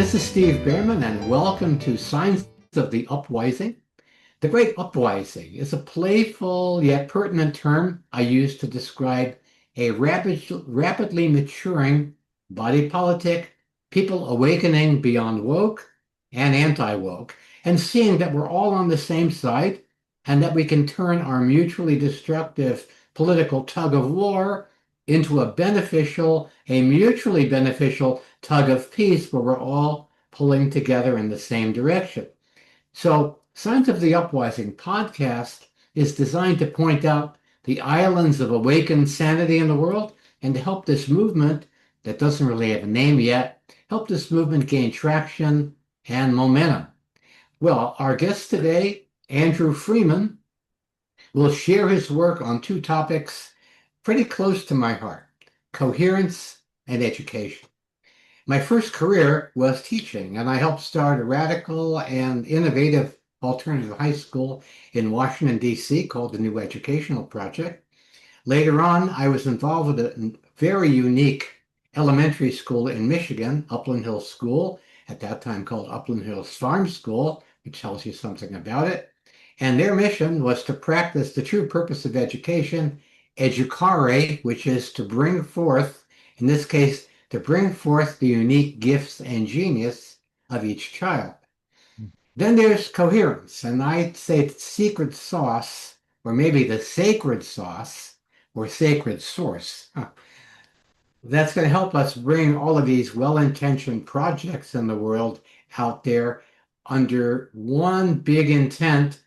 This is Steve Behrman, and welcome to Signs of the Upwising. The Great Upwising is a playful yet pertinent term I use to describe a rapidly maturing body politic, people awakening beyond woke and anti-woke, and seeing that we're all on the same side and that we can turn our mutually destructive political tug of war into a mutually beneficial tug of peace where we're all pulling together in the same direction. So, Signs of the Upwising podcast is designed to point out the islands of awakened sanity in the world and to help this movement, that doesn't really have a name yet, help this movement gain traction and momentum. Well, our guest today, Andrew Freeman, will share his work on two topics pretty close to my heart: coherence and education. My first career was teaching, and I helped start a radical and innovative alternative high school in Washington, D.C., called the New Educational Project. Later on, I was involved with a very unique elementary school in Michigan, Upland Hills School, at that time called Upland Hills Farm School, which tells you something about it. And their mission was to practice the true purpose of education, educare, which is to bring forth, in this case, to bring forth the unique gifts and genius of each child. Then there's coherence, and I'd say it's secret sauce, or maybe the sacred sauce, or sacred source. That's going to help us bring all of these well-intentioned projects in the world out there under one big intent: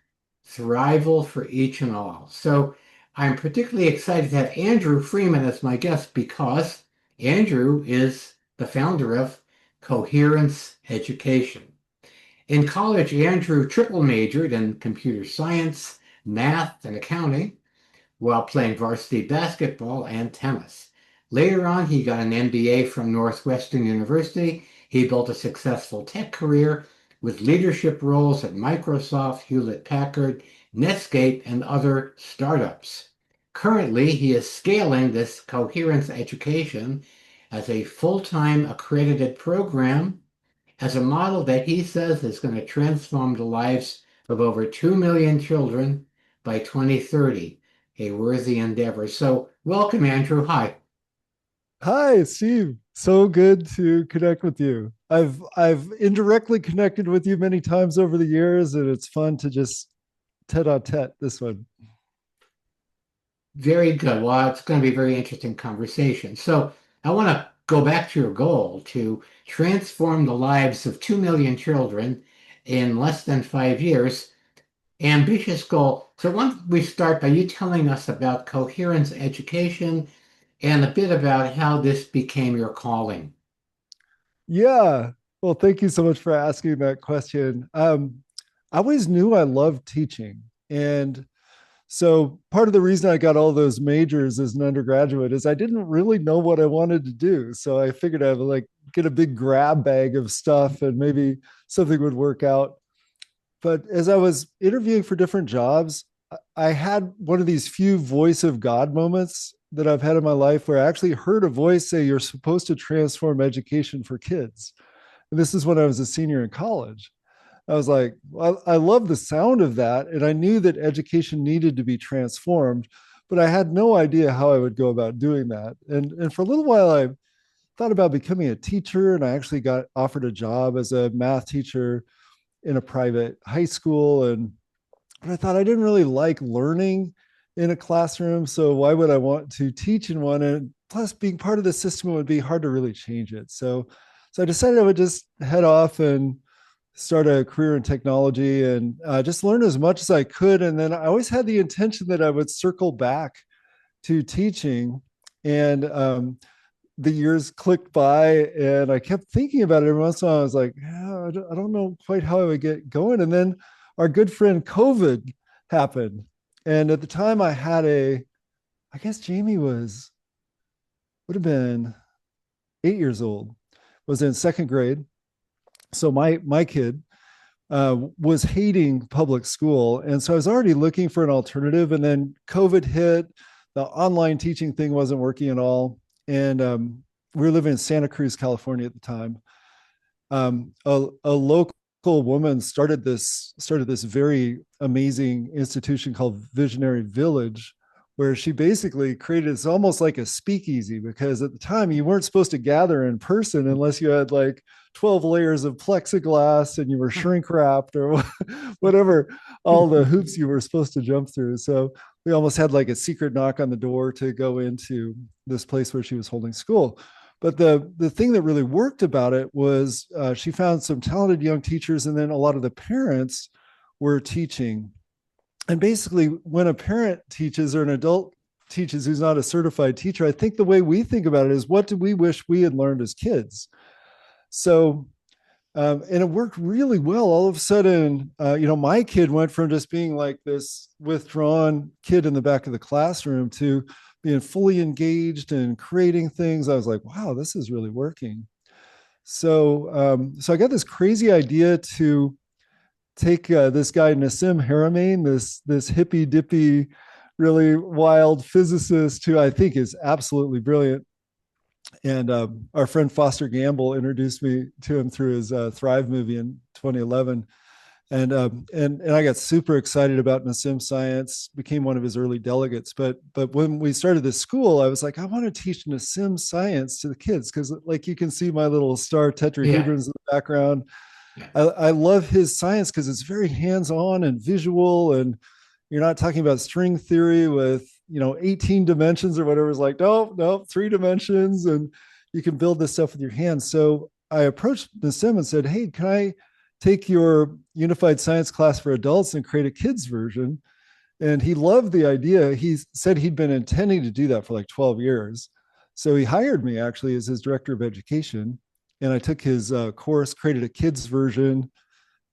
thrival for each and all. So I'm particularly excited to have Andrew Freeman as my guest because Andrew is the founder of Coherence Education. In college, Andrew triple majored in computer science, math, and accounting while playing varsity basketball and tennis. Later on, he got an MBA from Northwestern University. He built a successful tech career with leadership roles at Microsoft, Hewlett-Packard, Netscape, and other startups. Currently, he is scaling this coherence education as a full-time accredited program as a model that he says is going to transform the lives of over 2 million children by 2030, a worthy endeavor. So welcome, Andrew. Hi. Hi, Steve. So good to connect with you. I've indirectly connected with you many times over the years, and it's fun to just tete-a-tete this one. Very good. Well, it's going to be a very interesting conversation. So I want to go back to your goal to transform the lives of 2 million children in less than 5 years. Ambitious goal. So why don't we start by you telling us about coherence education and a bit about how this became your calling. Yeah. Well, thank you so much for asking that question. I always knew I loved teaching. And so part of the reason I got all those majors as an undergraduate is I didn't really know what I wanted to do. So I figured I would like get a big grab bag of stuff and maybe something would work out. But as I was interviewing for different jobs, I had one of these few voice of God moments that I've had in my life where I actually heard a voice say, "You're supposed to transform education for kids." And this is when I was a senior in college. I was like, well, I love the sound of that. And I knew that education needed to be transformed, but I had no idea how I would go about doing that. And for a little while, I thought about becoming a teacher, and I actually got offered a job as a math teacher in a private high school. And I thought I didn't really like learning in a classroom. So why would I want to teach in one? And plus, being part of the system would be hard to really change it. So I decided I would just head off and start a career in technology and just learn as much as I could. And then I always had the intention that I would circle back to teaching. And the years clicked by, and I kept thinking about it every once in a while. I was like, yeah, I don't know quite how I would get going. And then our good friend COVID happened. And at the time I guess Jamie would have been 8 years old, was in second grade. So my kid was hating public school. And so I was already looking for an alternative. And then COVID hit, the online teaching thing wasn't working at all. And we were living in Santa Cruz, California at the time. a local woman started this very amazing institution called Visionary Village, where she basically created it's almost like a speakeasy, because at the time you weren't supposed to gather in person unless you had like 12 layers of plexiglass and you were shrink wrapped or whatever, all the hoops you were supposed to jump through. So we almost had like a secret knock on the door to go into this place where she was holding school. But the thing that really worked about it was she found some talented young teachers, and then a lot of the parents were teaching. And basically, when a parent teaches or an adult teaches who's not a certified teacher, I think the way we think about it is, what do we wish we had learned as kids? So, and it worked really well. All of a sudden, my kid went from just being like this withdrawn kid in the back of the classroom to being fully engaged and creating things. I was like, wow, this is really working. So I got this crazy idea to take this guy Nassim Haramein, this hippy dippy, really wild physicist who I think is absolutely brilliant. And our friend Foster Gamble introduced me to him through his Thrive movie in 2011. And I got super excited about Nassim science, became one of his early delegates. But when we started this school, I was like, I want to teach Nassim science to the kids, because like you can see my little star Yeah, tetrahedrons in the background. yeah. I love his science because it's very hands-on and visual, and you're not talking about string theory with 18 dimensions or whatever. It's like, no, 3 dimensions, and you can build this stuff with your hands. So I approached Nassim and said, hey, can I take your unified science class for adults and create a kids version? And he loved the idea. He said he'd been intending to do that for like 12 years. So he hired me actually as his director of education. And I took his course, created a kids version.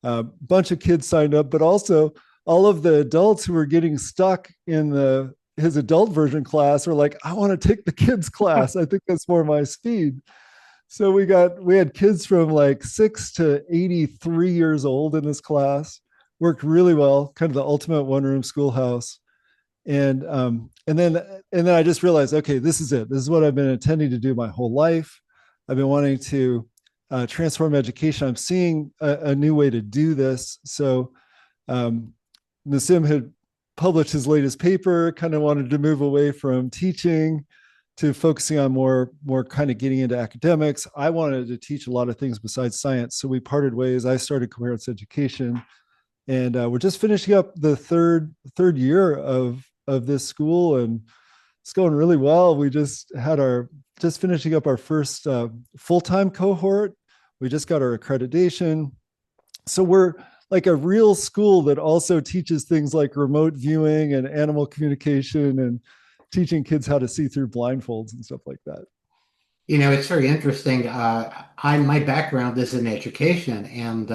A bunch of kids signed up, but also all of the adults who were getting stuck in his adult version class were like, I want to take the kids class. I think that's more my speed. So we had kids from like 6 to 83 years old in this class. Worked really well, kind of the ultimate one-room schoolhouse. And then I just realized, okay, this is it. This is what I've been intending to do my whole life. I've been wanting to transform education. I'm seeing a new way to do this. So um, Nassim had published his latest paper, kind of wanted to move away from teaching to focusing on more kind of getting into academics. I wanted to teach a lot of things besides science. So we parted ways. I started Coherence Education, and we're just finishing up the third year of this school, and it's going really well. We just finishing up our first full-time cohort. We just got our accreditation. So we're like a real school that also teaches things like remote viewing and animal communication, and teaching kids how to see through blindfolds and stuff like that. It's very interesting. My background is in education, and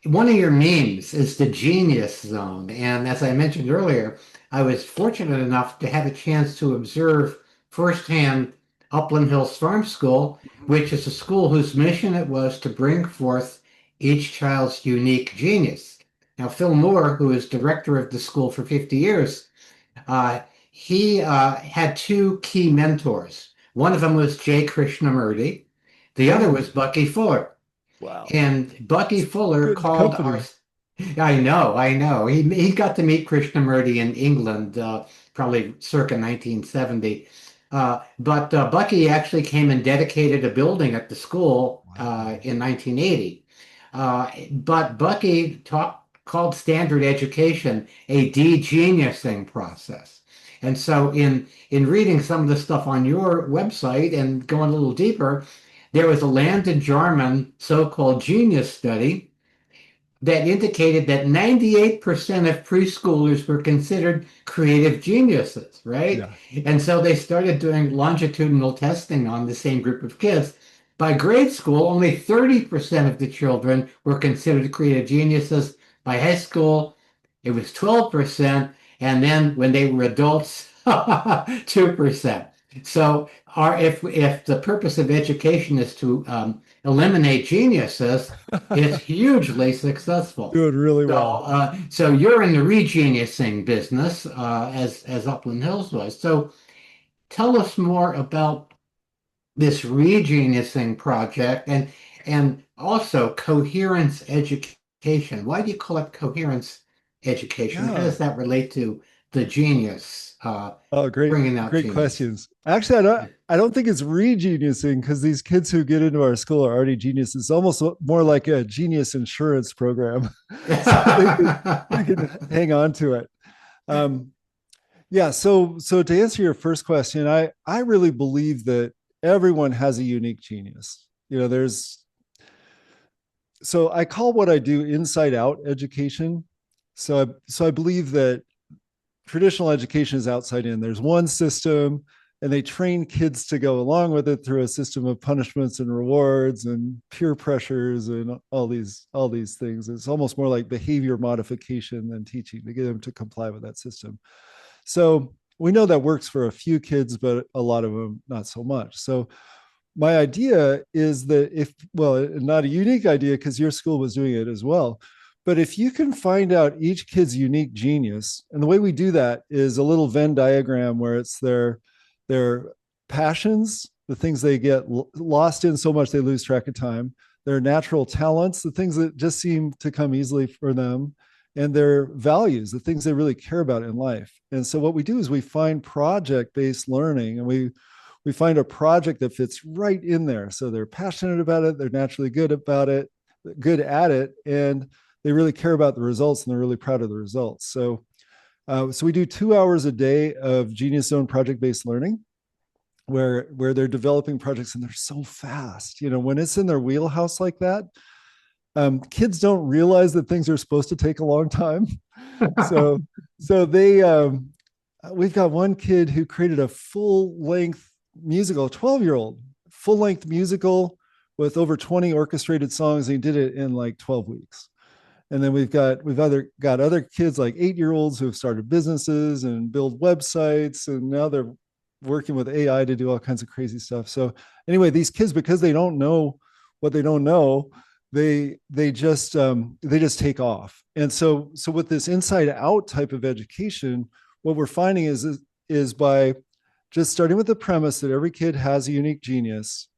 one of your memes is the genius zone. And as I mentioned earlier, I was fortunate enough to have a chance to observe firsthand Upland Hills Farm School, which is a school whose mission it was to bring forth each child's unique genius. Now, Phil Moore, who is director of the school for 50 years, uh, he had two key mentors. One of them was J. Krishnamurti. The other Oh, was Bucky Fuller. wow. And Bucky It's Fuller good called our, company. I know. He got to meet Krishnamurti in England, probably circa 1970. But Bucky actually came and dedicated a building at the school Wow. in 1980. But Bucky called standard education a de-geniusing process. And so in reading some of the stuff on your website and going a little deeper, there was a Landon Jarman so-called genius study that indicated that 98% of preschoolers were considered creative geniuses, right? Yeah. And so they started doing longitudinal testing on the same group of kids. By grade school, only 30% of the children were considered creative geniuses. By high school, it was 12%. And then when they were adults, 2%. So if the purpose of education is to eliminate geniuses, it's hugely successful. Doing really So, well. so you're in the regeniusing business, as Upland Hills was. So, tell us more about this regeniusing project, And also coherence education. Why do you call it coherence education? How Yeah. does that relate to the genius, Oh, great, bringing out great genius? questions. Actually, I don't think it's re-geniusing because these kids who get into our school are already geniuses. It's almost more like a genius insurance program, so they can hang on to it. Um, yeah. So to answer your first question, I really believe that everyone has a unique genius. There's so I call what I do inside out education. So I believe that traditional education is outside in. There's one system, and they train kids to go along with it through a system of punishments and rewards and peer pressures and all these things. It's almost more like behavior modification than teaching to get them to comply with that system. So we know that works for a few kids, but a lot of them not so much. So my idea is that if, well, not a unique idea because your school was doing it as well, but if you can find out each kid's unique genius, and the way we do that is a little Venn diagram where it's their passions, the things they get lost in so much they lose track of time, their natural talents, the things that just seem to come easily for them, and their values, the things they really care about in life. And so what we do is we find project-based learning, and we find a project that fits right in there. So they're passionate about it, they're naturally good about it, good at it, and they really care about the results and they're really proud of the results. So we do 2 hours a day of Genius Zone project-based learning, where they're developing projects and they're so fast. When it's in their wheelhouse like that, kids don't realize that things are supposed to take a long time. So we've got one kid who created a full-length musical, a 12-year-old full-length musical with over 20 orchestrated songs, and he did it in like 12 weeks. And then we've got other kids like 8-year-olds who have started businesses and build websites, and now they're working with AI to do all kinds of crazy stuff. So anyway, these kids, because they don't know what they don't know, they just take off. And so with this inside out type of education, what we're finding is by just starting with the premise that every kid has a unique genius,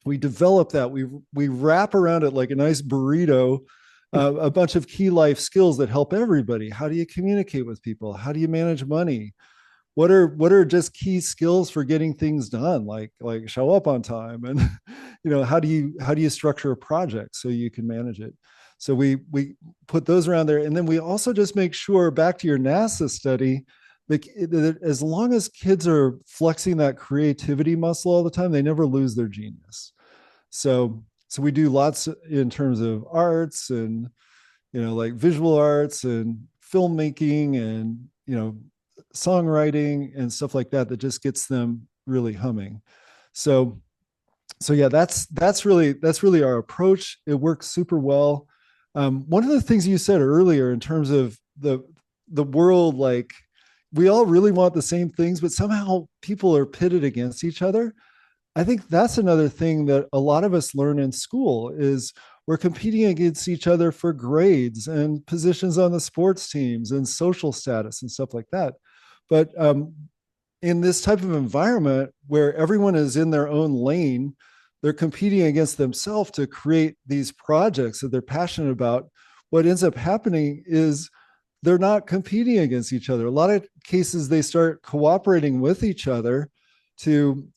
we develop that, we wrap around it like a nice burrito, a bunch of key life skills that help everybody. How do you communicate with people? How do you manage money? What are just key skills for getting things done, like show up on time, and how do you structure a project so you can manage it? So we put those around there, and then we also just make sure, back to your NASA study, that as long as kids are flexing that creativity muscle all the time, they never lose their genius. So we do lots in terms of arts and like visual arts and filmmaking and songwriting and stuff like that just gets them really humming. So yeah, that's really our approach. It works super well. One of the things you said earlier in terms of the world, like, we all really want the same things, but somehow people are pitted against each other. I think that's another thing that a lot of us learn in school is we're competing against each other for grades and positions on the sports teams and social status and stuff like that. But in this type of environment where everyone is in their own lane, they're competing against themselves to create these projects that they're passionate about. What ends up happening is they're not competing against each other. A lot of cases, they start cooperating with each other to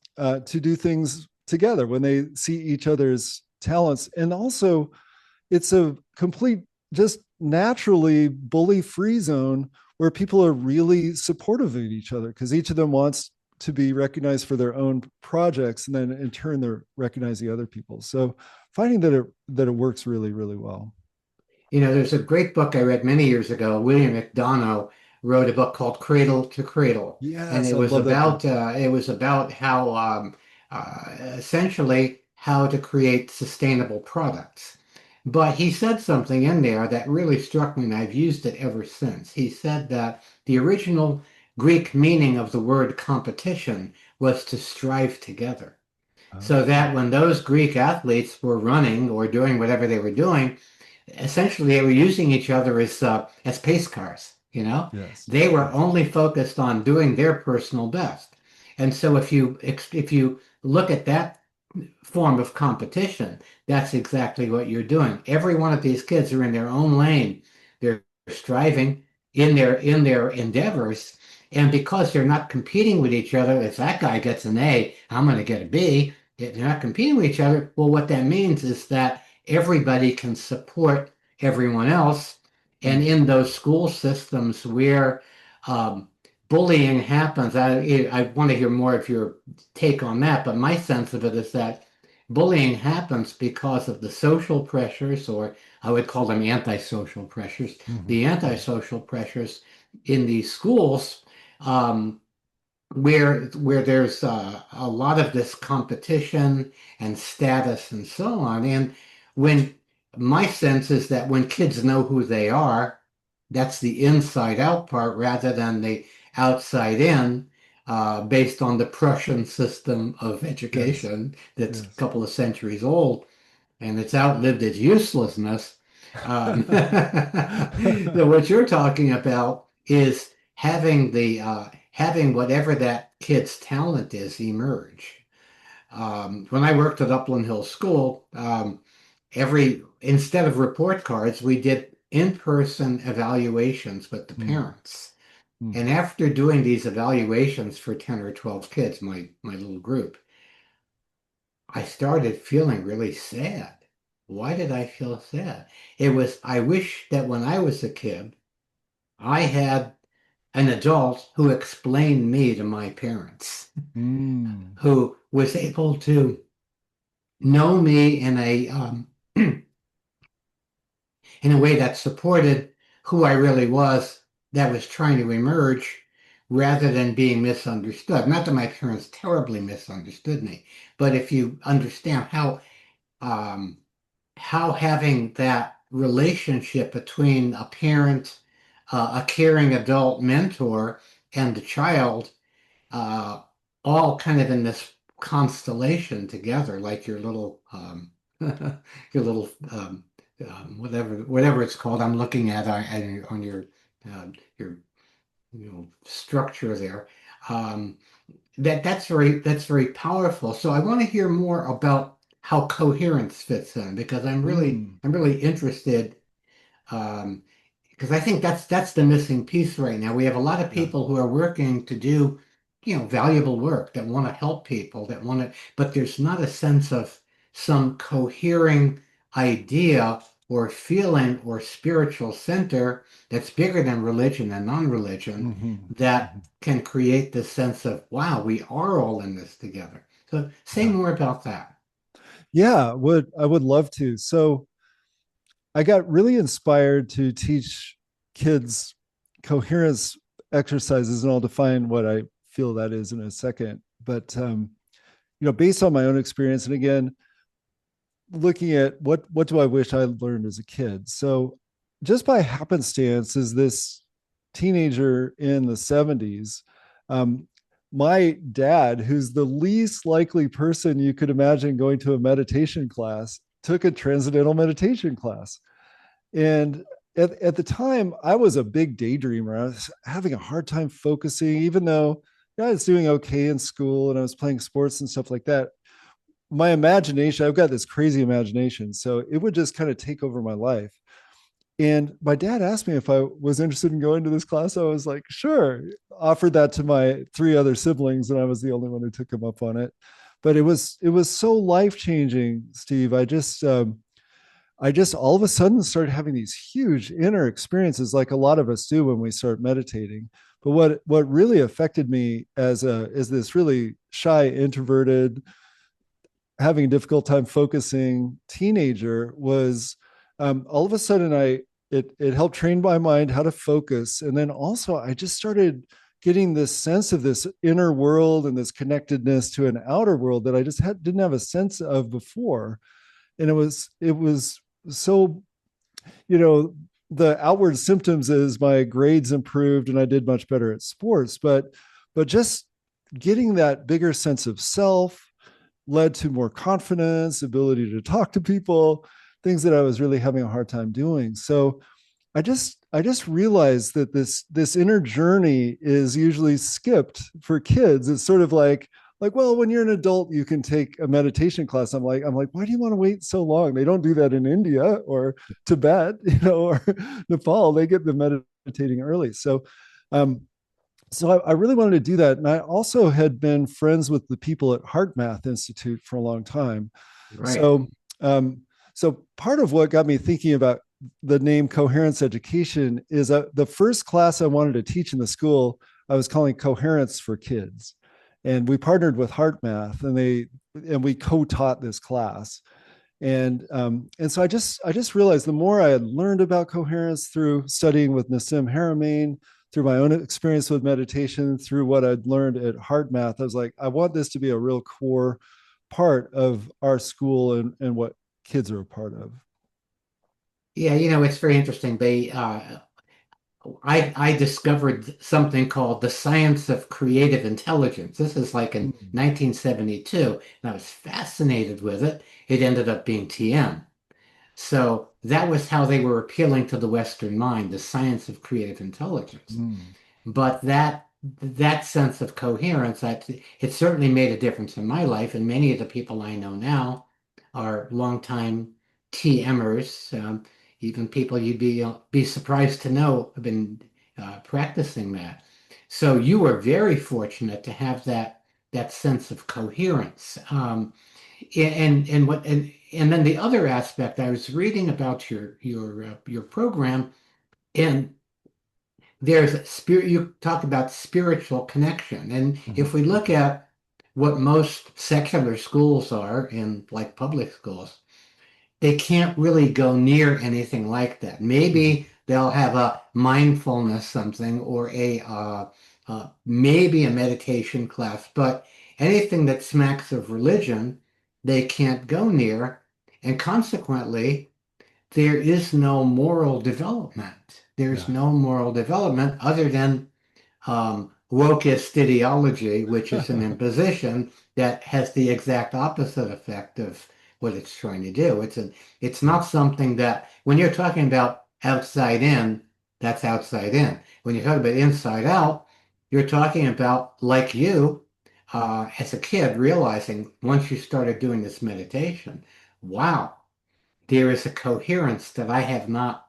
do things together when they see each other's talents. And also, it's a complete, just naturally bully-free zone where people are really supportive of each other because each of them wants to be recognized for their own projects, and then in turn they're recognizing other people. So finding that it works really, really well. There's a great book I read many years ago. William McDonough wrote a book called Cradle to Cradle, and Yes, I love that book. it was about how essentially how to create sustainable products. But he said something in there that really struck me, and I've used it ever since. He said that the original Greek meaning of the word competition was to strive together. So Oh, that when those Greek athletes were running or doing whatever they were doing, essentially they were using each other as pace cars. yes, They were yes. only focused on doing their personal best. And so if you look at that form of competition. That's exactly what you're doing. Every one of these kids are in their own lane. They're striving in their endeavors. And because they're not competing with each other, if that guy gets an A, I'm going to get a B. If they're not competing with each other, well, what that means is that everybody can support everyone else. And Mm. in those school systems where um, bullying happens, I want to hear more of your take on that, but my sense of it is that bullying happens because of the social pressures, or I would call them antisocial pressures, Mhm. the Mhm. antisocial pressures in these schools, um, where there's a lot of this competition and status and so on. And when my sense is that when kids know who they are, that's the inside out part rather than the outside in, based on the Prussian system of Yes. education that's a Yes. couple of centuries old and it's outlived its uselessness. So what you're talking about is having whatever that kid's talent is emerge. When I worked at Upland Hill School, every instead of report cards, we did in-person evaluations with the Mm. parents. Mm. And after doing these evaluations for 10 or 12 kids, my little group, I started feeling really sad. Why did I feel sad? I wish that when I was a kid, I had an adult who explained me to my parents, Mm. who was able to know me in a way that supported who I really was, that was trying to emerge rather than being misunderstood. Not that my parents terribly misunderstood me, but if you understand um, how having that relationship between a parent, a caring adult mentor, and the child, uh, all kind of in this constellation together, like your little, your little, whatever it's called. I'm looking at on your structure there. Um, that's very powerful. So I want to hear more about how coherence fits in because Mm. I'm really interested, um, because I think that's the missing piece right now. We have a lot of Yeah. people who are working to do, valuable work that want to help people that want to, but there's not a sense of some cohering idea or feeling or spiritual center that's bigger than religion and non-religion Mhm. that Mhm. can create this sense of, wow, we are all in this together. So say Yeah. more about that. Yeah, would I would love to. So I got really inspired to teach kids coherence exercises, and I'll define what I feel that is in a second. But based on my own experience, and again, looking at what do I wish I learned as a kid. So just by happenstance, is this teenager in the 70s, um, my dad, who's the least likely person you could imagine going to a meditation class, took a transcendental meditation class. And at the time, I was a big daydreamer. I was having a hard time focusing, even though I was doing okay in school and I was playing sports and stuff like that. My imagination, I've got this crazy imagination. So it would just kind of take over my life. And my dad asked me if I was interested in going to this class. I was like, sure. Offered that to my three other siblings, and I was the only one who took him up on it. But it was so life changing, Steve. I just all of a sudden started having these huge inner experiences, like a lot of us do when we start meditating. But what really affected me as this really shy, introverted, having a difficult time focusing teenager was, all of a sudden it helped train my mind how to focus, and then also I just started getting this sense of this inner world and this connectedness to an outer world that I just didn't have a sense of before. And it was so, you know the outward symptoms is my grades improved and I did much better at sports, but just getting that bigger sense of self led to more confidence, ability to talk to people, things that I was really having a hard time doing. So I just realized that this inner journey is usually skipped for kids. It's sort of like, like, well, when you're an adult, you can take a meditation class. I'm like, why do you want to wait so long? They don't do that in India or Tibet, or Nepal. They get them meditating early. Um, so I really wanted to do that. And I also had been friends with the people at Heart Math Institute for a long time. Right. So, um, so part of what got me thinking about the name coherence education is the first class I wanted to teach in the school, I was calling coherence for kids. And we partnered with Heart Math, and we co-taught this class. And so I just realized the more I had learned about coherence through studying with Nassim Haramein, through my own experience with meditation, through what I'd learned at Heart Math, I was like, I want this to be a real core part of our school and what kids are a part of. Yeah, it's very interesting. I discovered something called the science of creative intelligence. This is like in Mm. 1972, and I was fascinated with it. It ended up being TM. So that was how they were appealing to the Western mind, the science of creative intelligence. Mm. But that sense of coherence, it certainly made a difference in my life, and many of the people I know now are longtime TMers. Even people you'd be surprised to know have been practicing that. So you were very fortunate to have that sense of coherence. And then the other aspect, I was reading about your program, and there's spirit. You talk about spiritual connection, and Mhm. if we look at what most secular schools are in like public schools, they can't really go near anything like that. Mhm. Maybe they'll have a mindfulness something or maybe a meditation class, but anything that smacks of religion, they can't go near, and consequently, there is no moral development. There's Yeah. no moral development other than wokeist ideology, which is an imposition that has the exact opposite effect of what it's trying to do. It's not something that when you're talking about outside in, that's outside in. When you're talking about inside out, you're talking about like you as a kid realizing once you started doing this meditation, wow, there is a coherence that I have not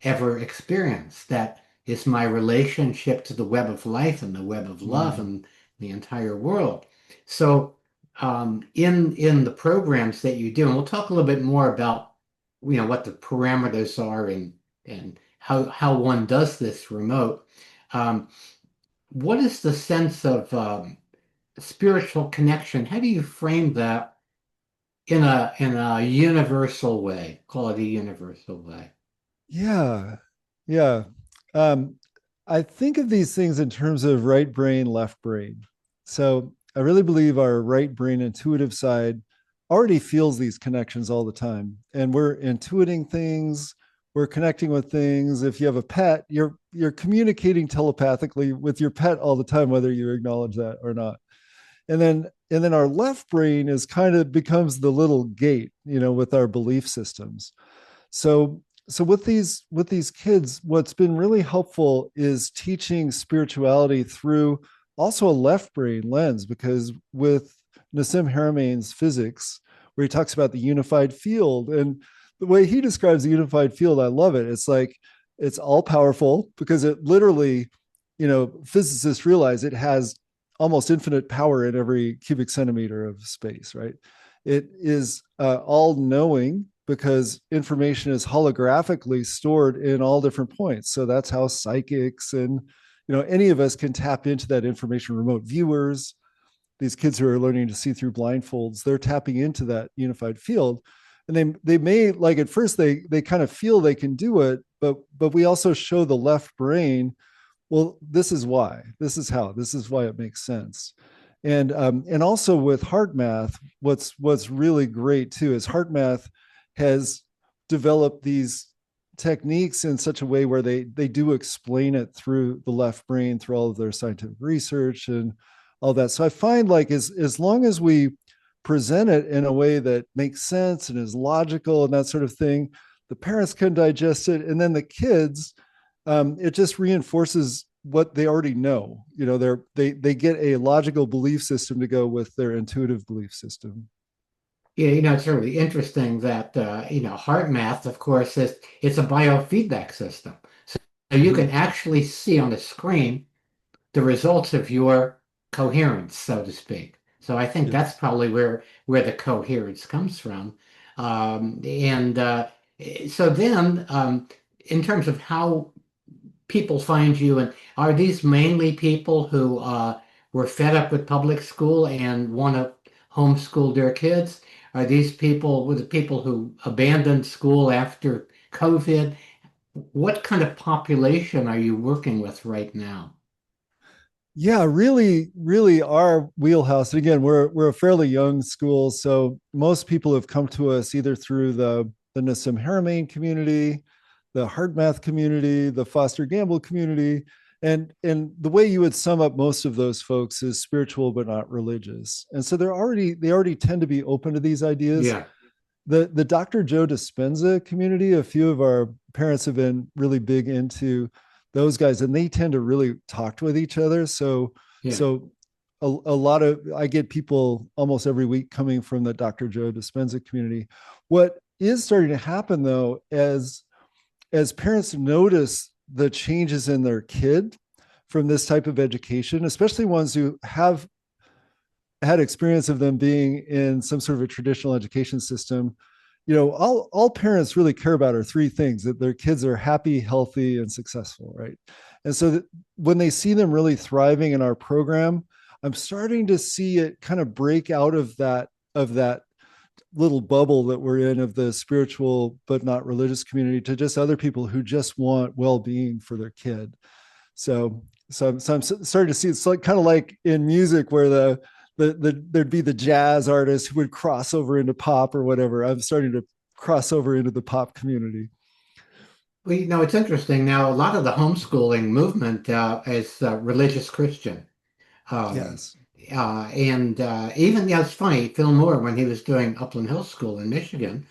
ever experienced. That is my relationship to the web of life and the web of love Mm. and the entire world. So, in the programs that you do, and we'll talk a little bit more about, what the parameters are and how one does this remote. Um, what is the sense of spiritual connection? How do you frame that in a universal way? Call it a universal way. Yeah. Yeah. Um, I think of these things in terms of right brain, left brain. So I really believe our right brain intuitive side already feels these connections all the time. And we're intuiting things, we're connecting with things. If you have a pet, you're communicating telepathically with your pet all the time, whether you acknowledge that or not. And then our left brain is kind of becomes the little gate, with our belief systems. So with these kids, what's been really helpful is teaching spirituality through also a left brain lens, because with Nassim Haramein's physics, where he talks about the unified field, and the way he describes the unified field, I love it. It's like it's all powerful because it literally, physicists realize it has almost infinite power in every cubic centimeter of space, right? It is all knowing because information is holographically stored in all different points. So that's how psychics and any of us can tap into that information. Remote viewers, these kids who are learning to see through blindfolds, they're tapping into that unified field. And they may, like, at first they kind of feel they can do it, but we also show the left brain, well, this is why, this is how, this is why it makes sense. And also with Heart Math, what's really great too is Heart Math has developed these techniques in such a way where they do explain it through the left brain, through all of their scientific research and all that. So I find, like, as long as we present it in a way that makes sense and is logical and that sort of thing, the parents can digest it, and then the kids, it just reinforces what they already know. They get a logical belief system to go with their intuitive belief system. Yeah, it's really interesting that heart math, of course, is it's a biofeedback system. So you Mhm. can actually see on the screen the results of your coherence, so to speak. So I think Yes. that's probably where the coherence comes from. And so then, in terms of how people find you, and are these mainly people who were fed up with public school and want to homeschool their kids? Are these people with the people who abandoned school after COVID? What kind of population are you working with right now? Yeah, really, really our wheelhouse. And again, we're a fairly young school, so most people have come to us either through the Nassim Haramein community, the hard math community, the Foster Gamble community, and the way you would sum up most of those folks is spiritual but not religious. And so they already tend to be open to these ideas. Yeah, The Dr. Joe Dispenza community, a few of our parents have been really big into those guys, and they tend to really talk with each other. So yeah. so a lot of I get people almost every week coming from the Dr. Joe Dispenza community. What is starting to happen though, as parents notice the changes in their kid from this type of education, especially ones who have had experience of them being in some sort of a traditional education system, all parents really care about are three things: that their kids are happy, healthy, and successful, right? And so that when they see them really thriving in our program, I'm starting to see it kind of break out of that little bubble that we're in of the spiritual but not religious community to just other people who just want well-being for their kid. So I'm starting to see it's like kind of like in music where there'd be the jazz artists who would cross over into pop or whatever. I'm starting to cross over into the pop community. Well, it's interesting now. A lot of the homeschooling movement is religious Christian. Um, Yes. and even, yeah, it's funny, Phil Moore, when he was doing Upland Hill School in Michigan,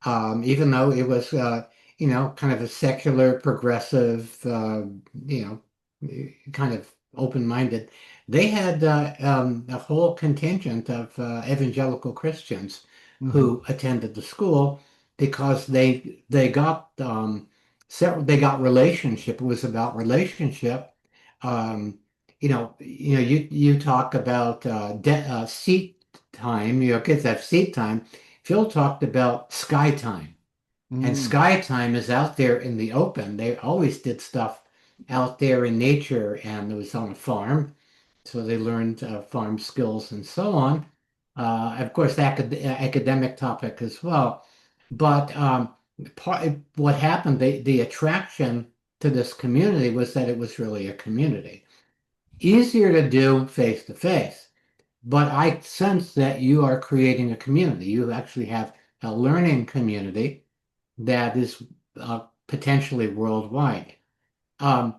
even though it was, kind of a secular, progressive, kind of open-minded, they had a whole contingent of evangelical Christians Mm-hmm. who attended the school because they got several, they got relationship. It was about relationship. Um, you talk about seat time. Kids have seat time. Phil talked about sky time, and Mm. sky time is out there in the open. They always did stuff out there in nature, and it was on a farm, so they learned farm skills and so on. Of course, academic topic as well. But what happened, the attraction to this community was that it was really a community. Easier to do face to face. But I sense that you are creating a community. You actually have a learning community that is potentially worldwide. Um,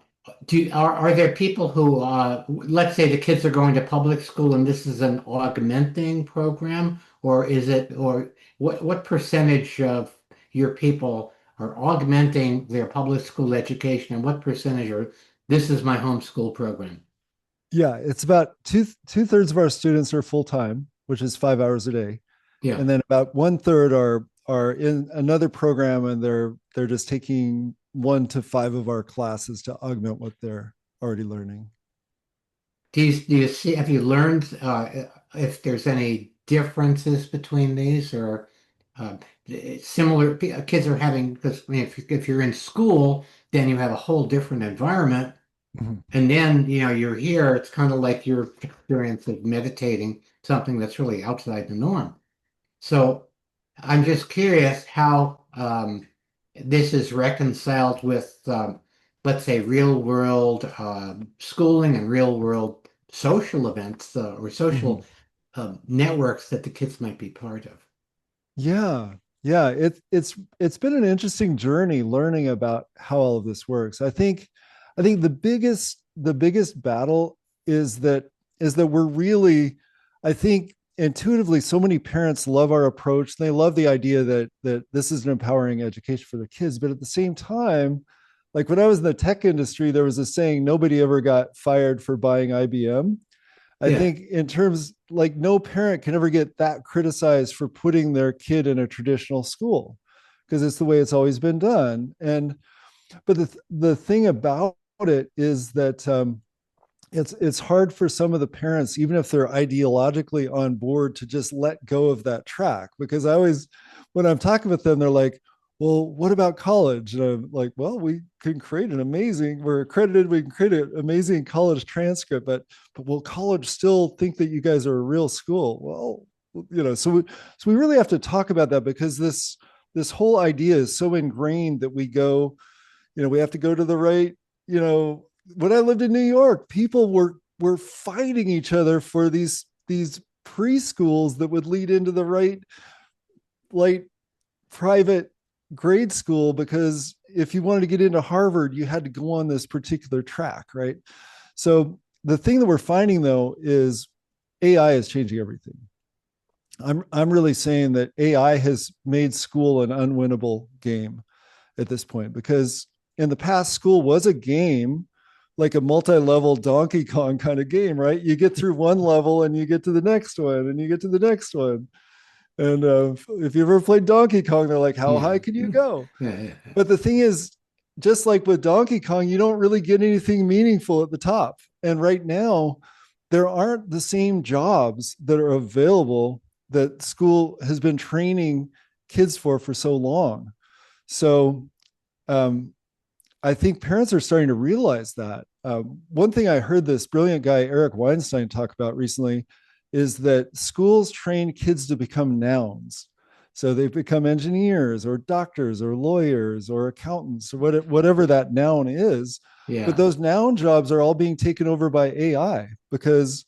are there people who, let's say the kids are going to public school and this is an augmenting program, or what percentage of your people are augmenting their public school education, and what percentage are this is my homeschool program? Yeah, it's about two thirds of our students are full time, which is 5 hours a day, Yeah. and then about one third are in another program, and they're just taking 1 to 5 of our classes to augment what they're already learning. Do you see, have you learned if there's any differences between these or uh, similar kids are having, because I mean, if you're in school, then you have a whole different environment. Mhm. And then, you're here, it's kind of like your experience of meditating, something that's really outside the norm. So I'm just curious how this is reconciled with, let's say, real world schooling and real world social events or social Mhm. networks that the kids might be part of. Yeah, yeah. It's been an interesting journey learning about how all of this works. I think the biggest battle is that we're really, I think intuitively, so many parents love our approach. They love the idea that this is an empowering education for their kids, but at the same time, like when I was in the tech industry, there was a saying, nobody ever got fired for buying IBM. I Yeah. think in terms like no parent can ever get that criticized for putting their kid in a traditional school because it's the way it's always been done. And but the thing about it is that it's hard for some of the parents, even if they're ideologically on board, to just let go of that track. Because I always, when I'm talking with them, they're like, well, what about college? And I'm like, well, we can create an amazing, we're accredited, we can create an amazing college transcript, but will college still think that you guys are a real school? Well, so we really have to talk about that because this whole idea is so ingrained that we go, we have to go to the right, when I lived in New York, people were fighting each other for these preschools that would lead into the right like private grade school, because if you wanted to get into Harvard, you had to go on this particular track, right? So the thing that we're finding though is AI is changing everything. I'm really saying that AI has made school an unwinnable game at this point, because in the past, school was a game, like a multi-level Donkey Kong kind of game, right? You get through one level and you get to the next one and you get to the next one. And if you ever played Donkey Kong, they're like, how Yeah. high can you go? Yeah. But the thing is, just like with Donkey Kong, you don't really get anything meaningful at the top. And right now, there aren't the same jobs that are available that school has been training kids for so long. So um, I think parents are starting to realize that. One thing I heard this brilliant guy, Eric Weinstein, talk about recently is that schools train kids to become nouns. So they become engineers or doctors or lawyers or accountants or whatever that noun is. But Yeah. those noun jobs are all being taken over by AI because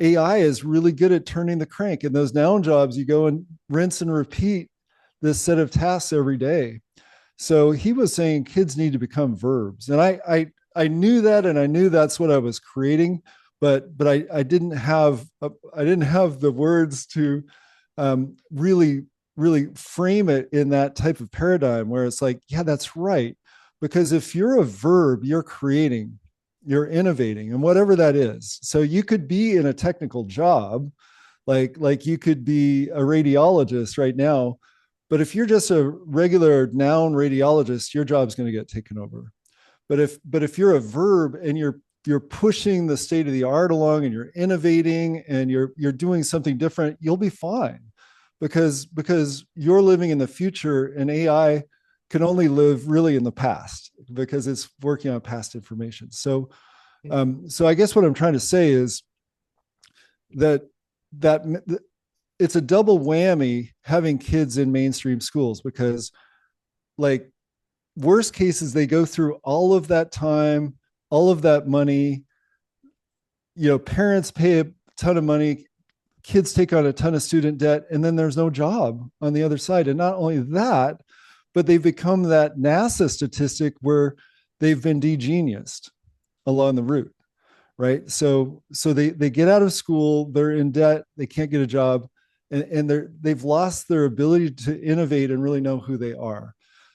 AI is really good at turning the crank. In those noun jobs, you go and rinse and repeat this set of tasks every day. So he was saying kids need to become verbs, and I knew that, and I knew that's what I was creating, but I didn't have the words to really frame it in that type of paradigm where it's like, yeah, that's right, because if you're a verb, you're creating, you're innovating, and whatever that is. So you could be in a technical job, like you could be a radiologist right now, but if you're just a regular noun radiologist, your job's going to get taken over. But if you're a verb and you're pushing the state of the art along and you're innovating and you're doing something different, you'll be fine, because you're living in the future and AI can only live really in the past because it's working on past information. So I guess what I'm trying to say is that that it's a double whammy having kids in mainstream schools, because like worst cases, they go through all of that time, all of that money, parents pay a ton of money, kids take on a ton of student debt, and then there's no job on the other side. And not only that, but they've become that NASA statistic where they've been degeniused along the route, right? So they get out of school, they're in debt, they can't get a job, and they've lost their ability to innovate and really know who they are.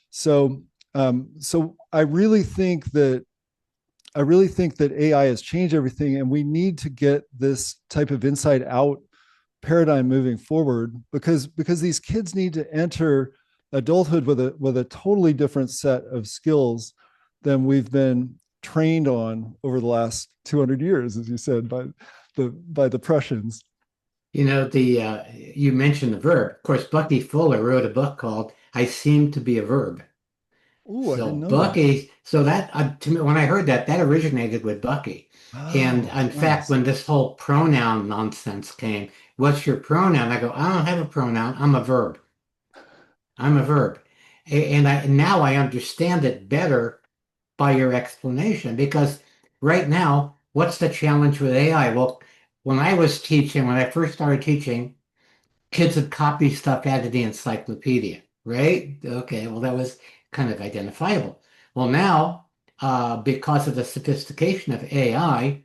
So I really think that AI has changed everything, and we need to get this type of inside out paradigm moving forward, because these kids need to enter adulthood with a totally different set of skills than we've been trained on over the last 200 years, as you said, by the Prussians. You mentioned the verb. Of course, Bucky Fuller wrote a book called "I Seem to Be a Verb." Oh, I So didn't know that. Bucky, so that to me, when I heard that, that originated with Bucky. And Oh, in fact, nice. when this whole pronoun nonsense came, what's your pronoun? I go, I don't have a pronoun. I'm a verb. I'm a verb. And now I understand it better by your explanation, because right now, what's the challenge with AI? Well, when I was teaching, when I first started teaching, kids would copy stuff out of the encyclopedia, right? Okay, well, that was kind of identifiable. Well, now, because of the sophistication of AI,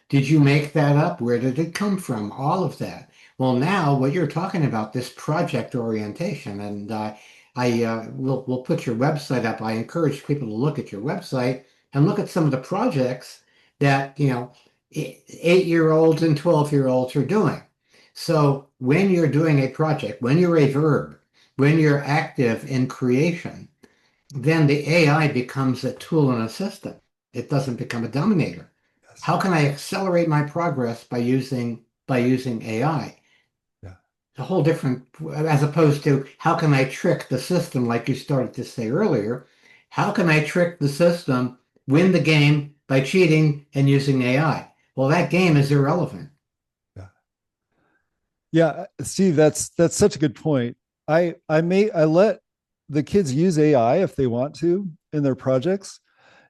did you make that up? Where did it come from? All of that. Well, now what you're talking about, this project orientation, and I will put your website up. I encourage people to look at your website and look at some of the projects that, 8-year-olds and 12-year-olds are doing. So when you're doing a project, when you're a verb, when you're active in creation, then the AI becomes a tool and a system. It doesn't become a dominator. Yes. How can I accelerate my progress by using AI? Yeah. A whole different, as opposed to how can I trick the system, like you started to say earlier? How can I trick the system, win the game by cheating and using AI? Well, that game is irrelevant. Yeah. Yeah. Steve, that's such a good point. I let the kids use AI if they want to in their projects.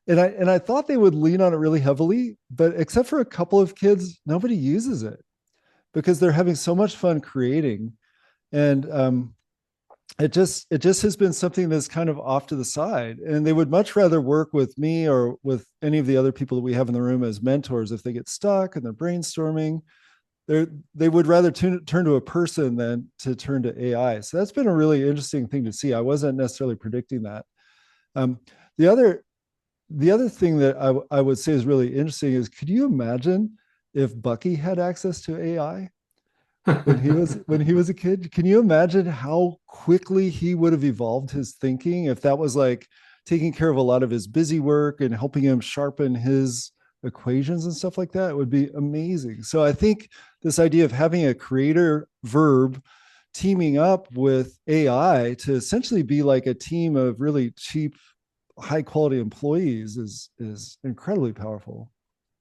And I thought they would lean on it really heavily, but except for a couple of kids, nobody uses it because they're having so much fun creating. And it just has been something that's kind of off to the side. And they would much rather work with me or with any of the other people that we have in the room as mentors. If they get stuck and they're brainstorming, they would rather turn to a person than to turn to AI. So that's been a really interesting thing to see. I wasn't necessarily predicting that. Um, the other the other thing that I would say is really interesting is, could you imagine if Bucky had access to AI when he was a kid? Can you imagine how quickly he would have evolved his thinking if that was like taking care of a lot of his busy work and helping him sharpen his equations and stuff like that? It would be amazing. So I think this idea of having a creator verb teaming up with AI to essentially be like a team of really cheap, high quality employees is incredibly powerful.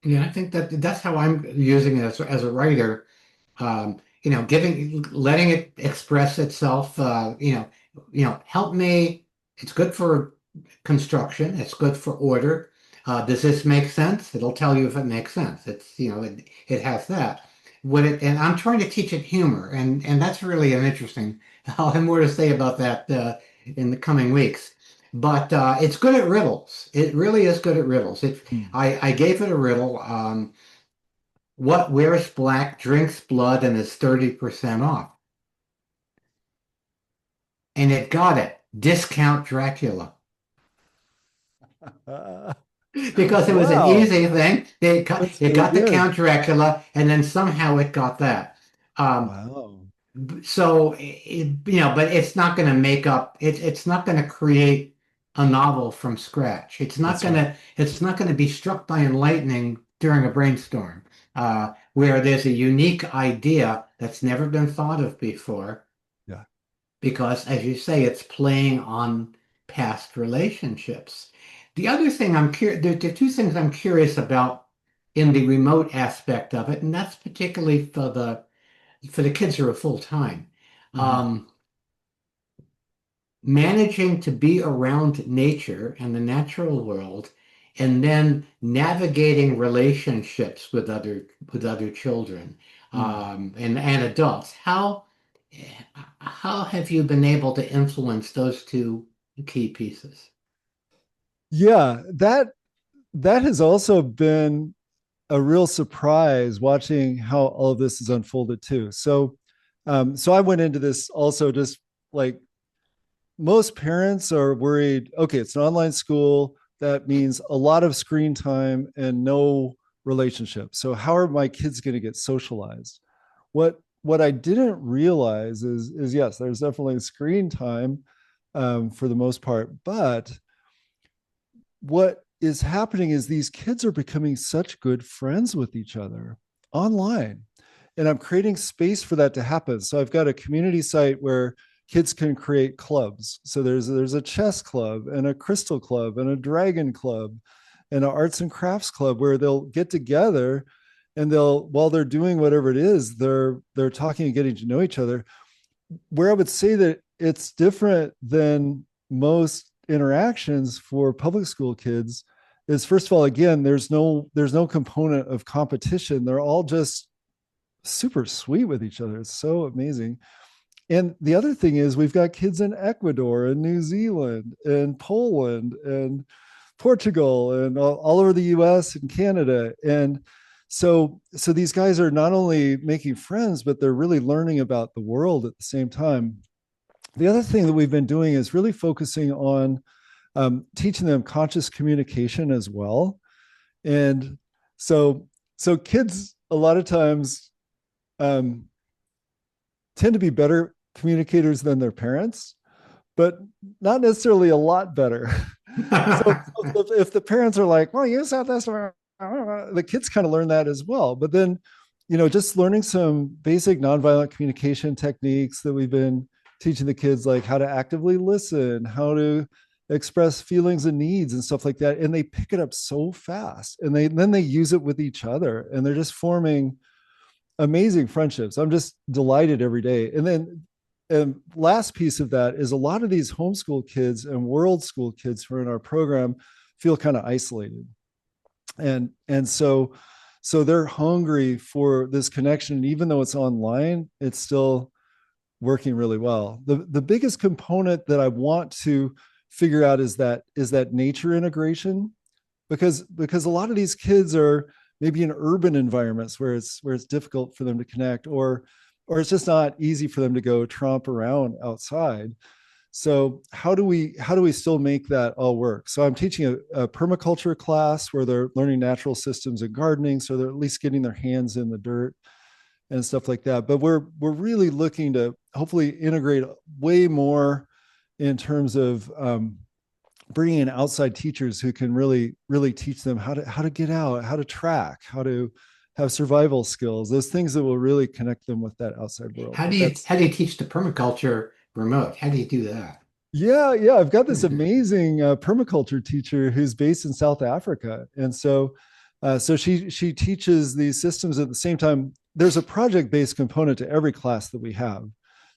Yeah, I think that's how I'm using it as a writer. Letting it express itself. Help me. It's good for construction. It's good for order. Does this make sense? It'll tell you if it makes sense. It has that. And I'm trying to teach it humor, and that's really an interesting. I'll have more to say about that in the coming weeks. But it's good at riddles. It really is good at riddles. Hmm. I gave it a riddle. What wears black, drinks blood, and is 30% off? And it got it. Discount Dracula. Uh, Because it was an wow, easy thing. that's It really got the good. Count Dracula, and then somehow it got that. Um, Wow. so, but it's not going to make up, it's not going to create a novel from scratch. That's right. It's not going to be struck by lightning during a brainstorm, where there's a unique idea that's never been thought of before Yeah. because, as you say, it's playing on past relationships. The other thing I'm curious, there are two things I'm curious about in the remote aspect of it, and that's particularly for the kids who are full time. Mhm. Um, Managing to be around nature and the natural world, and then navigating relationships with other children Mm. and adults. How have you been able to influence those two key pieces? Yeah, that has also been a real surprise watching how all of this is unfolded too. So I went into this also just like most parents are worried. Okay, it's an online school. That means a lot of screen time and no relationship. So how are my kids going to get socialized? What I didn't realize is yes, there's definitely screen time for the most part, but what is happening is these kids are becoming such good friends with each other online. And I'm creating space for that to happen. So I've got a community site where kids can create clubs. So there's a chess club and a crystal club and a dragon club and an arts and crafts club where they'll get together and they'll, while they're doing whatever it is, they're talking and getting to know each other. Where I would say that it's different than most interactions for public school kids is, first of all, again, there's no component of competition. They're all just super sweet with each other. It's so amazing. And the other thing is we've got kids in Ecuador and New Zealand and Poland and Portugal and all over the US and Canada. And so these guys are not only making friends, but they're really learning about the world at the same time. the other thing that we've been doing is really focusing on teaching them conscious communication as well. And so, so kids a lot of times um, tend to be better communicators than their parents, but not necessarily a lot better. So if the parents are like, well, you said this, the kids kind of learn that as well. But then, just learning some basic nonviolent communication techniques that we've been teaching the kids, like how to actively listen, how to express feelings and needs and stuff like that. And they pick it up so fast, and then they use it with each other, and they're just forming amazing friendships. I'm just delighted every day. And then and last piece of that is a lot of these homeschool kids and world school kids who are in our program feel kind of isolated. And so they're hungry for this connection. And even though it's online, it's still working really well. The biggest component that I want to figure out is that nature integration, because a lot of these kids are maybe in urban environments where it's difficult for them to connect, or it's just not easy for them to go tromp around outside. So how do we still make that all work? So I'm teaching a permaculture class where they're learning natural systems and gardening, so they're at least getting their hands in the dirt and stuff like that. But we're really looking to hopefully integrate way more in terms of bringing in outside teachers who can really teach them how to get out, how to track, how to have survival skills, those things that will really connect them with that outside world. How do But you that's how do you teach the permaculture remote? How do you do that? yeah. I've got this amazing permaculture teacher who's based in South Africa, and so she teaches these systems at the same time. There's a project based component to every class that we have.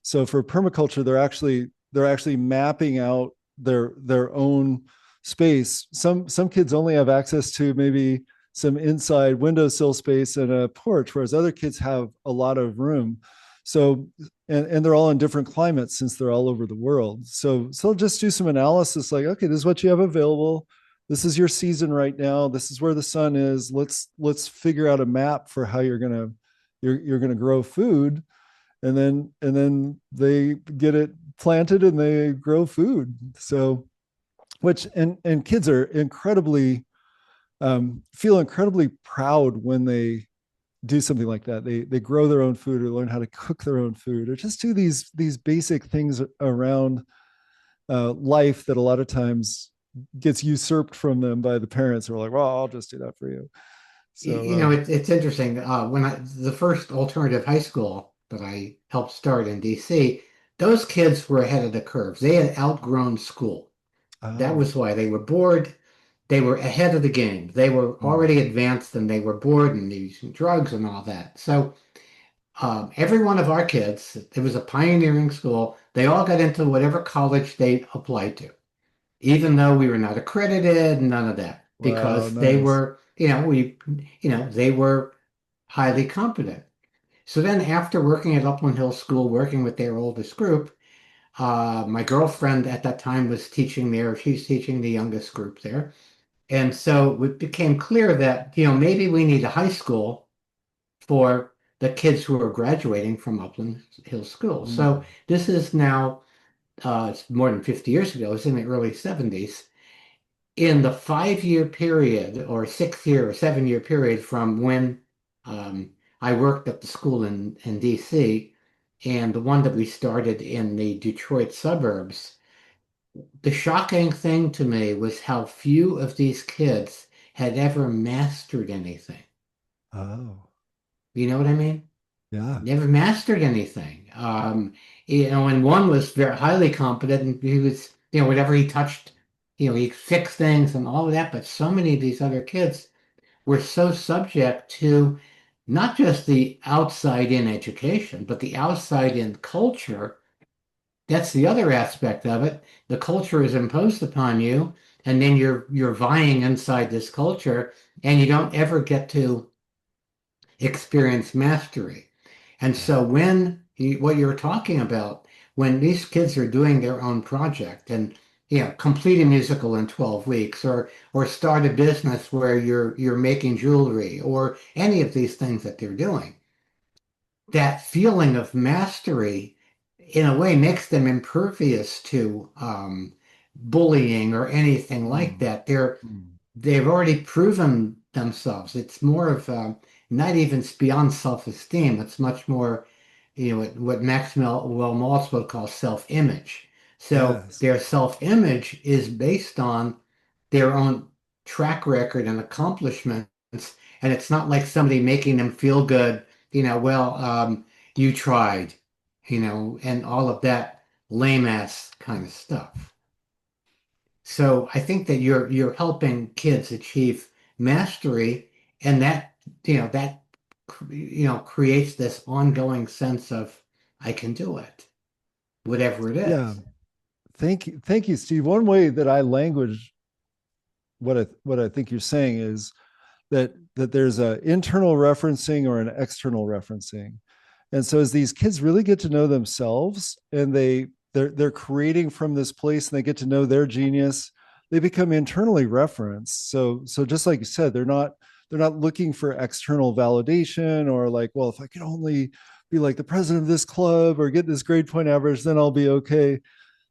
So for permaculture, they're actually mapping out their own space. Some kids only have access to maybe some inside windowsill space and a porch, whereas other kids have a lot of room. So and they're all in different climates since they're all over the world. So they'll just do some analysis like, okay, this is what you have available. This is your season right now. This is where the sun is. Let's figure out a map for how you're gonna grow food, and then they get it planted and they grow food. So which and kids are incredibly feel incredibly proud when they do something like that. They grow their own food or learn how to cook their own food or just do these basic things around life that a lot of times gets usurped from them by the parents who are like, well, I'll just do that for you. So It's interesting. The first alternative high school that I helped start in DC, those kids were ahead of the curve. They had outgrown school. That oh was why they were bored. They were ahead of the game. They were mm, already advanced and they were bored and using drugs and all that. So every one of our kids, it was a pioneering school. They all got into whatever college they applied to, even though we were not accredited, none of that, wow, because they nice. were, they were highly competent. So then after working at Upland Hill School, working with their oldest group, my girlfriend at that time was teaching there. She's teaching the youngest group there. And so it became clear that, maybe we need a high school for the kids who are graduating from Upland Hill School. So Mm. this is now, it's more than 50 years ago. It's in the early 70s. In the 5 year period or 6 year or 7 year period from when I worked at the school in DC and the one that we started in the Detroit suburbs, the shocking thing to me was how few of these kids had ever mastered anything. Oh You know what I mean? yeah. Never mastered anything. And one was very highly competent and he was, whatever he touched, he fixed things and all of that. But so many of these other kids were so subject to not just the outside in education, but the outside in culture. That's the other aspect of it. The culture is imposed upon you, and then you're vying inside this culture, and you don't ever get to experience mastery. And Yeah. so what you're talking about, when these kids are doing their own project and complete a musical in 12 weeks or start a business where you're making jewelry or any of these things that they're doing, that feeling of mastery in a way makes them impervious to bullying or anything like Mm, that. mm. They've already proven themselves. It's more of not even beyond self-esteem. It's much more, what Maxwell Maltz would call self-image. So Yes. their self-image is based on their own track record and accomplishments, and it's not like somebody making them feel good. Well, you tried, and all of that lame ass kind of stuff. So I think that you're helping kids achieve mastery, and that creates this ongoing sense of I can do it, whatever it Yeah. is. Thank you, Steve. One way that I language what I think you're saying is that there's a internal referencing or an external referencing. And so as these kids really get to know themselves and they're creating from this place and they get to know their genius, they become internally referenced. So just like you said, they're not looking for external validation or like, well, if I could only be like the president of this club or get this grade point average, then I'll be okay.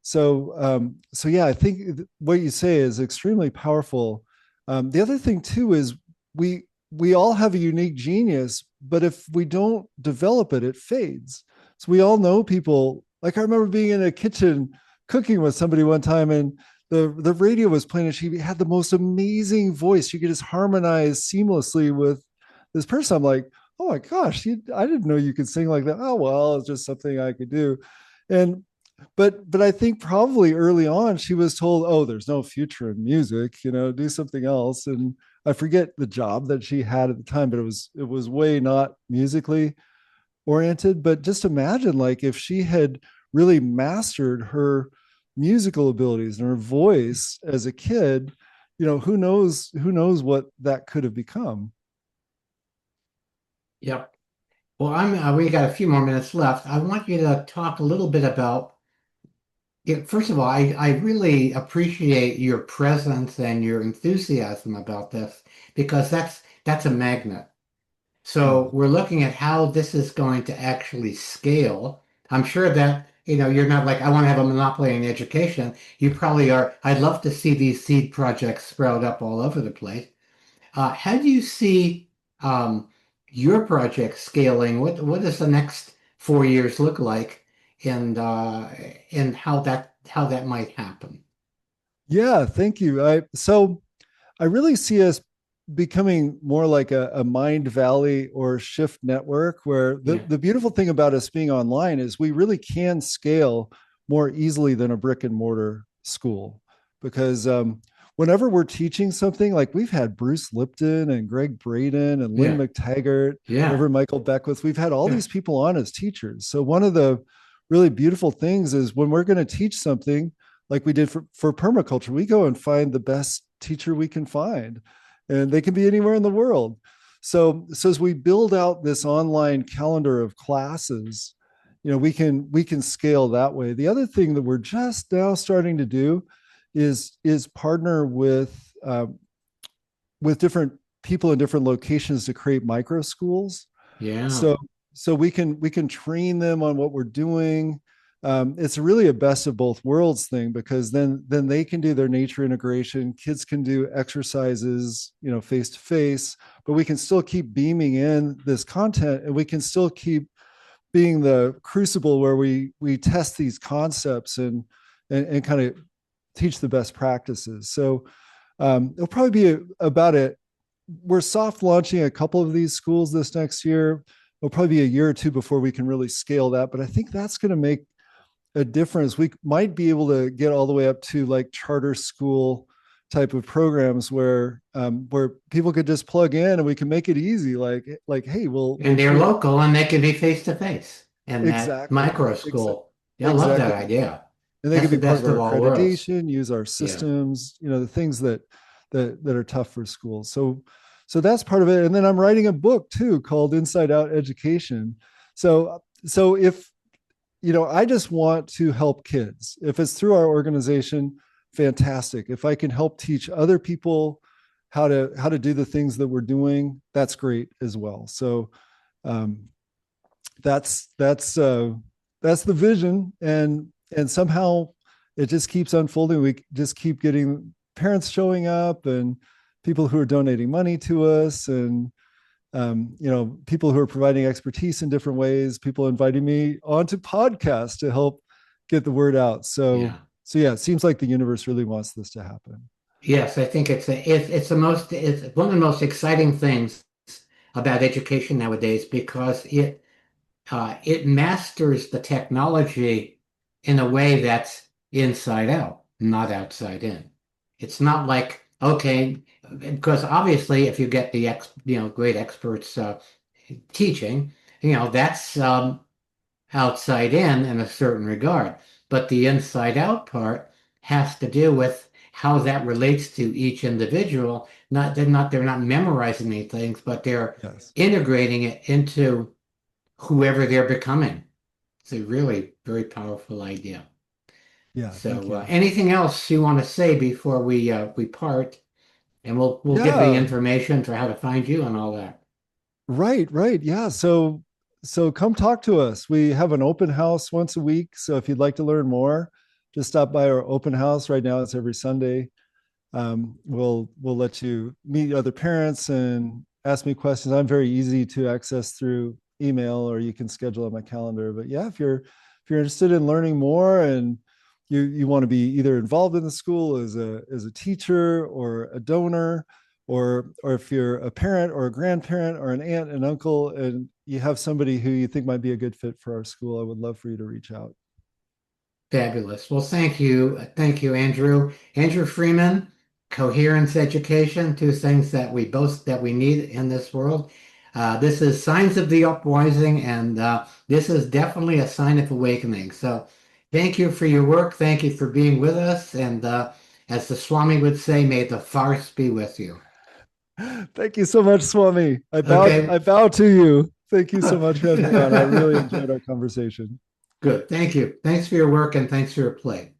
So yeah, I think what you say is extremely powerful. The other thing too is we all have a unique genius, but if we don't develop it, it fades. So we all know people. Like I remember being in a kitchen cooking with somebody one time, and the radio was playing, and she had the most amazing voice. She could just harmonize seamlessly with this person. I'm like, oh my gosh, I didn't know you could sing like that. Oh well, it's just something I could do. And but I think probably early on she was told, oh, there's no future in music, do something else. And I forget the job that she had at the time, but it was way not musically oriented. But just imagine like if she had really mastered her musical abilities and her voice as a kid, who knows what that could have become. Yep. Well, we got a few more minutes left. I want you to talk a little bit about, first of all, I really appreciate your presence and your enthusiasm about this because that's a magnet. So Mm. we're looking at how this is going to actually scale. I'm sure that, you're not like, I want to have a monopoly in education. You probably are. I'd love to see these seed projects sprout up all over the place. How do you see your project scaling? What does the next 4 years look like, and how that might happen? Yeah, thank you. I really see us becoming more like a Mind Valley or Shift network, where Yeah, the beautiful thing about us being online is we really can scale more easily than a brick and mortar school. Because whenever we're teaching something, like we've had Bruce Lipton and Greg Braden and Lynn yeah, McTaggart, yeah, Reverend Michael Beckwith, we've had all yeah. these people on as teachers. So one of the really beautiful things is when we're going to teach something, like we did for permaculture, we go and find the best teacher we can find, and they can be anywhere in the world. So as we build out this online calendar of classes, we can scale that way. The other thing that we're just now starting to do is partner with different people in different locations to create micro schools. Yeah. So we can train them on what we're doing. It's really a best of both worlds thing, because then they can do their nature integration. Kids can do exercises, face to face, but we can still keep beaming in this content, and we can still keep being the crucible where we test these concepts and kind of teach the best practices. So it'll probably be about it. We're soft launching a couple of these schools this next year. It'll probably be a year or two before we can really scale that. But I think that's going to make a difference. We might be able to get all the way up to like charter school type of programs where people could just plug in and we can make it easy. Like hey, we'll And they're treat local and they can be face to face in that exactly micro exa- school. Yeah, I love that exactly, idea. and they That's could the be part of best our of all worlds. accreditation, use our Yeah. systems, the things that are tough for schools. So that's part of it. And then I'm writing a book too called Inside Out Education. So if I just want to help kids. If it's through our organization, fantastic. If I can help teach other people how to do the things that we're doing, that's great as well. So um, that's that's the vision, and somehow it just keeps unfolding. We just keep getting parents showing up and people who are donating money to us, and people who are providing expertise in different ways, people inviting me onto podcasts to help get the word out. So, Yeah. so yeah, it seems like the universe really wants this to happen. Yes, I think it's one of the most exciting things about education nowadays because it masters the technology in a way that's inside out, not outside in. It's not like, okay, because obviously if you get the great experts teaching, that's outside in a certain regard. But the inside out part has to do with how that relates to each individual. They're not memorizing these things, but they're Yes. integrating it into whoever they're becoming. It's a really very powerful idea. Yeah. Thank So, you. anything else you want to say before we part? And we'll give the Yeah. information for how to find you and all that. Right. Right. Yeah. So come talk to us. We have an open house once a week. So if you'd like to learn more, just stop by our open house. Right now, it's every Sunday. We'll let you meet other parents and ask me questions. I'm very easy to access through email, or you can schedule on my calendar. But yeah, if you're interested in learning more, and you want to be either involved in the school as a teacher or a donor, or if you're a parent or a grandparent or an aunt and uncle, and you have somebody who you think might be a good fit for our school, I would love for you to reach out. Fabulous. Well, thank you. Thank you, Andrew. Andrew Freeman, coherence education, two things that we need in this world. This is Signs of the Upwising, and this is definitely a sign of awakening. So thank you for your work. Thank you for being with us. And as the Swami would say, may the farce be with you. Thank you so much, Swami. I Okay. bow to you. Thank you so much for having me on. I really enjoyed our conversation. Good. Thank you. Thanks for your work and thanks for your play.